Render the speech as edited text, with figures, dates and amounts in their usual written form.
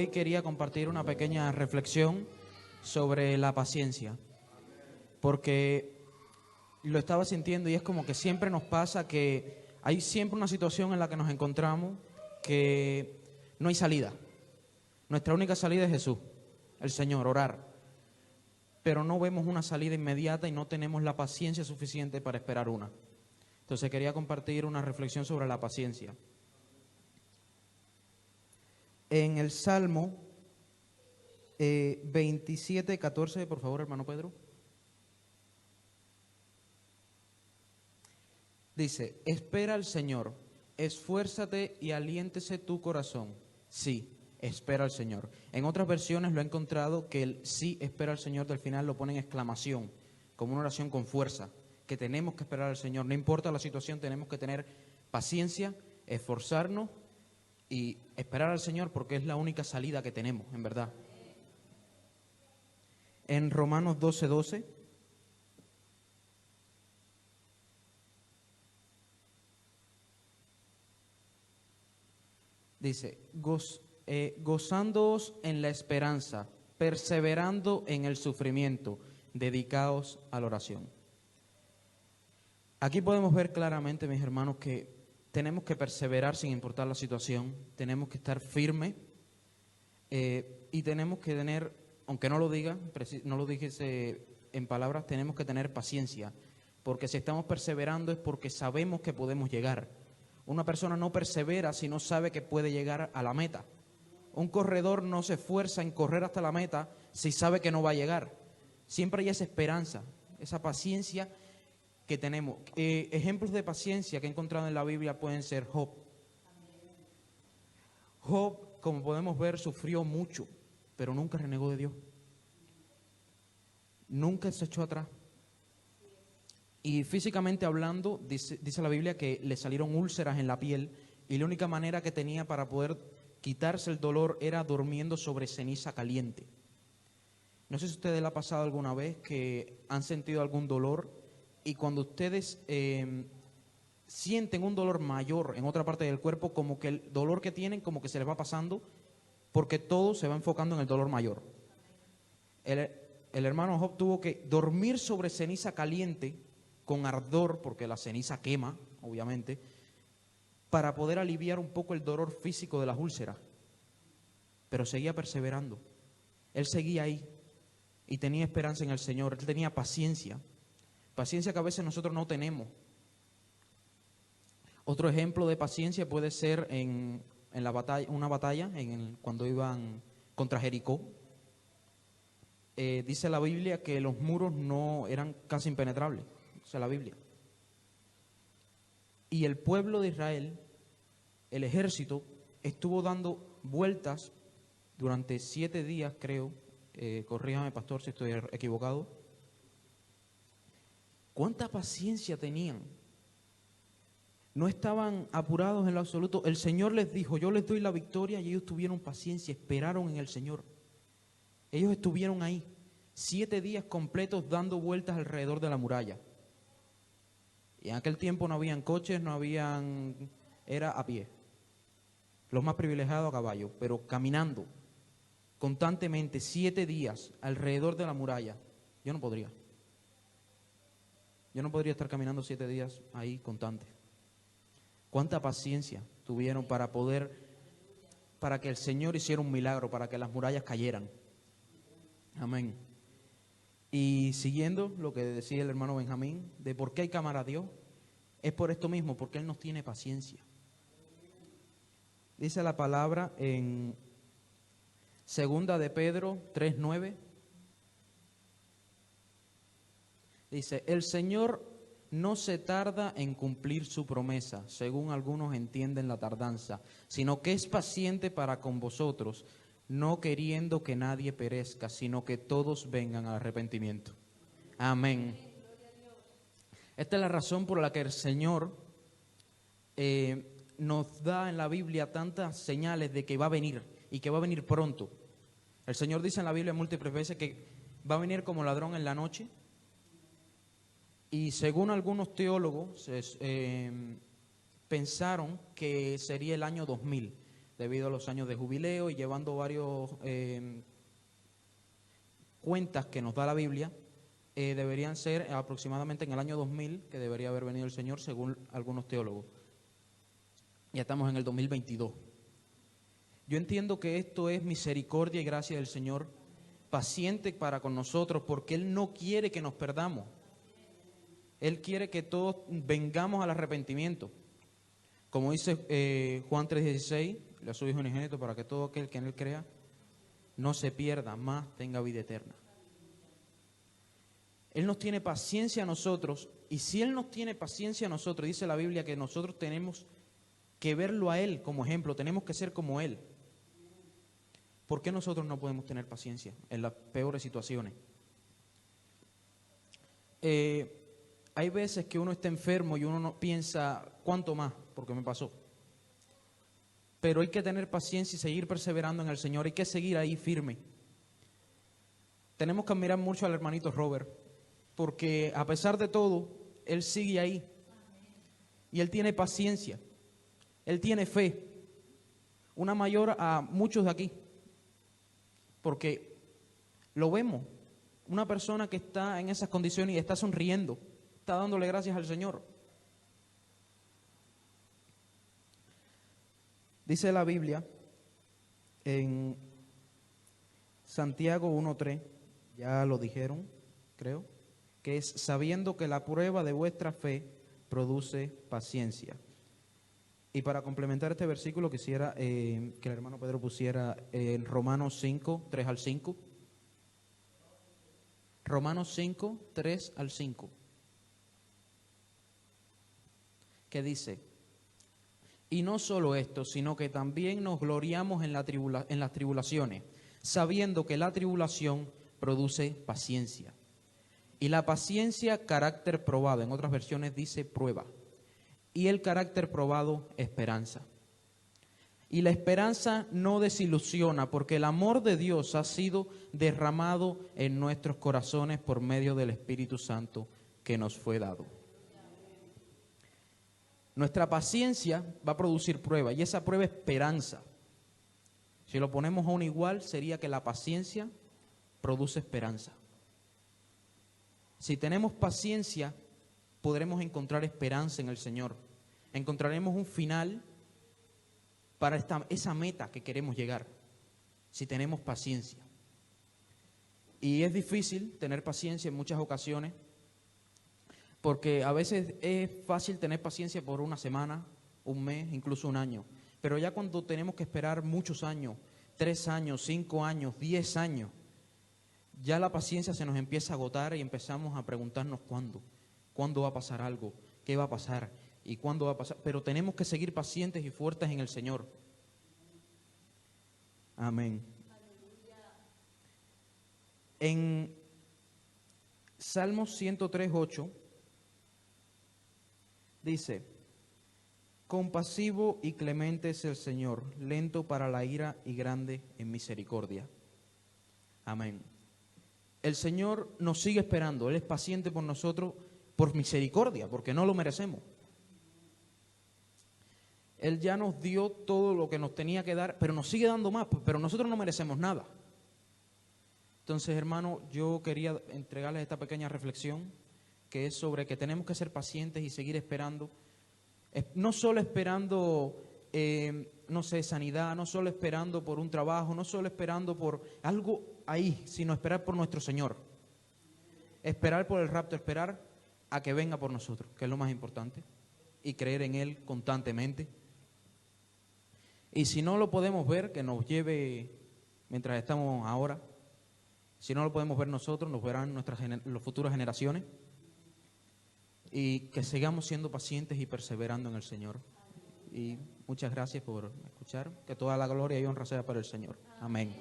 hoy quería compartir una pequeña reflexión sobre la paciencia, porque lo estaba sintiendo y es como que siempre nos pasa que hay siempre una situación en la que nos encontramos que no hay salida. Nuestra única salida es Jesús, el Señor, orar. Pero no vemos una salida inmediata y no tenemos la paciencia suficiente para esperar una. Entonces quería compartir una reflexión sobre la paciencia. En el Salmo 27:14, por favor, hermano Pedro. Dice, espera al Señor, esfuérzate y aliéntese tu corazón. Sí, espera al Señor. En otras versiones lo he encontrado que el sí, espera al Señor del final lo pone en exclamación, como una oración con fuerza, que tenemos que esperar al Señor. No importa la situación, tenemos que tener paciencia, esforzarnos y esperar al Señor porque es la única salida que tenemos, en verdad. En Romanos 12:12. Dice, gozándoos en la esperanza, perseverando en el sufrimiento, dedicaos a la oración. Aquí podemos ver claramente, mis hermanos, que tenemos que perseverar sin importar la situación, tenemos que estar firmes y tenemos que tener, aunque no lo diga, no lo dijese en palabras, tenemos que tener paciencia, porque si estamos perseverando es porque sabemos que podemos llegar. Una persona no persevera si no sabe que puede llegar a la meta. Un corredor no se esfuerza en correr hasta la meta si sabe que no va a llegar. Siempre hay esa esperanza, esa paciencia que tenemos. Ejemplos de paciencia que he encontrado en la Biblia pueden ser Job. Job, como podemos ver, sufrió mucho, pero nunca renegó de Dios. Nunca se echó atrás. Y físicamente hablando, dice la Biblia que le salieron úlceras en la piel y la única manera que tenía para poder quitarse el dolor era durmiendo sobre ceniza caliente. No sé si a ustedes les ha pasado alguna vez que han sentido algún dolor y cuando ustedes sienten un dolor mayor en otra parte del cuerpo, como que el dolor que tienen como que se les va pasando porque todo se va enfocando en el dolor mayor. El hermano Job tuvo que dormir sobre ceniza caliente con ardor, porque la ceniza quema, obviamente, para poder aliviar un poco el dolor físico de las úlceras. Pero seguía perseverando. Él seguía ahí y tenía esperanza en el Señor. Él tenía paciencia. Paciencia que a veces nosotros no tenemos. Otro ejemplo de paciencia puede ser en la batalla, una batalla, cuando iban contra Jericó. Dice la Biblia que los muros no eran casi impenetrables. Dice la Biblia. Y el pueblo de Israel, el ejército, estuvo dando vueltas durante 7 días, creo. Corríjame, pastor, si estoy equivocado. ¿Cuánta paciencia tenían? No estaban apurados en lo absoluto. El Señor les dijo, yo les doy la victoria, y ellos tuvieron paciencia, esperaron en el Señor. Ellos estuvieron ahí 7 días completos dando vueltas alrededor de la muralla. Y en aquel tiempo no habían coches, era a pie. Los más privilegiados a caballo, pero caminando constantemente 7 días alrededor de la muralla. Yo no podría. Yo no podría estar caminando 7 días ahí constante. ¿Cuánta paciencia tuvieron para que el Señor hiciera un milagro, para que las murallas cayeran? Amén. Y siguiendo lo que decía el hermano Benjamín, de por qué hay que amar a Dios, es por esto mismo, porque Él nos tiene paciencia. Dice la palabra en 2 de Pedro 3:9. Dice, el Señor no se tarda en cumplir su promesa, según algunos entienden la tardanza, sino que es paciente para con vosotros, no queriendo que nadie perezca, sino que todos vengan al arrepentimiento. Amén. Esta es la razón por la que el Señor nos da en la Biblia tantas señales de que va a venir y que va a venir pronto. El Señor dice en la Biblia múltiples veces que va a venir como ladrón en la noche. Y según algunos teólogos pensaron que sería el año 2000. debido a los años de jubileo y llevando varios cuentas que nos da la Biblia, deberían ser aproximadamente en el año 2000 que debería haber venido el Señor, según algunos teólogos. Ya estamos en el 2022. Yo entiendo que esto es misericordia y gracia del Señor, paciente para con nosotros, porque Él no quiere que nos perdamos. Él quiere que todos vengamos al arrepentimiento. Como dice Juan 3:16, le a su Hijo unigénito para que todo aquel que en Él crea no se pierda, más tenga vida eterna. Él nos tiene paciencia a nosotros, y si Él nos tiene paciencia a nosotros, dice la Biblia que nosotros tenemos que verlo a Él como ejemplo, tenemos que ser como Él. ¿Por qué nosotros no podemos tener paciencia en las peores situaciones? Hay veces que uno está enfermo y uno no piensa, ¿cuánto más? Porque me pasó. Pero hay que tener paciencia y seguir perseverando en el Señor, hay que seguir ahí firme. Tenemos que admirar mucho al hermanito Robert, porque a pesar de todo, él sigue ahí. Y él tiene paciencia, él tiene fe, una mayor a muchos de aquí. Porque lo vemos, una persona que está en esas condiciones y está sonriendo, está dándole gracias al Señor. Dice la Biblia en Santiago 1:3, ya lo dijeron, creo, que es sabiendo que la prueba de vuestra fe produce paciencia. Y para complementar este versículo quisiera que el hermano Pedro pusiera en Romanos 5:3 al 5. Romanos 5:3 al 5. Que dice: y no solo esto, sino que también nos gloriamos en las tribulaciones, sabiendo que la tribulación produce paciencia. Y la paciencia, carácter probado. En otras versiones dice prueba. Y el carácter probado, esperanza. Y la esperanza no desilusiona, porque el amor de Dios ha sido derramado en nuestros corazones por medio del Espíritu Santo que nos fue dado. Nuestra paciencia va a producir prueba, y esa prueba es esperanza. Si lo ponemos a un igual, sería que la paciencia produce esperanza. Si tenemos paciencia, podremos encontrar esperanza en el Señor. Encontraremos un final para esa meta que queremos llegar, si tenemos paciencia. Y es difícil tener paciencia en muchas ocasiones, porque a veces es fácil tener paciencia por una semana, un mes, incluso un año. Pero ya cuando tenemos que esperar muchos años, 3 años, 5 años, 10 años, ya la paciencia se nos empieza a agotar y empezamos a preguntarnos cuándo va a pasar algo, qué va a pasar y cuándo va a pasar. Pero tenemos que seguir pacientes y fuertes en el Señor. Amén. En Salmos 103:8 dice: compasivo y clemente es el Señor, lento para la ira y grande en misericordia. Amén. El Señor nos sigue esperando, Él es paciente por nosotros por misericordia, porque no lo merecemos. Él ya nos dio todo lo que nos tenía que dar, pero nos sigue dando más, pero nosotros no merecemos nada. Entonces, hermano, yo quería entregarles esta pequeña reflexión, que es sobre que tenemos que ser pacientes y seguir esperando. No solo esperando, sanidad, no solo esperando por un trabajo, no solo esperando por algo ahí, sino esperar por nuestro Señor. Esperar por el rapto, esperar a que venga por nosotros, que es lo más importante, y creer en Él constantemente. Y si no lo podemos ver, que nos lleve mientras estamos ahora. Si no lo podemos ver nosotros, nos verán las futuras generaciones. Y que sigamos siendo pacientes y perseverando en el Señor. Y muchas gracias por escuchar. Que toda la gloria y honra sea para el Señor. Amén.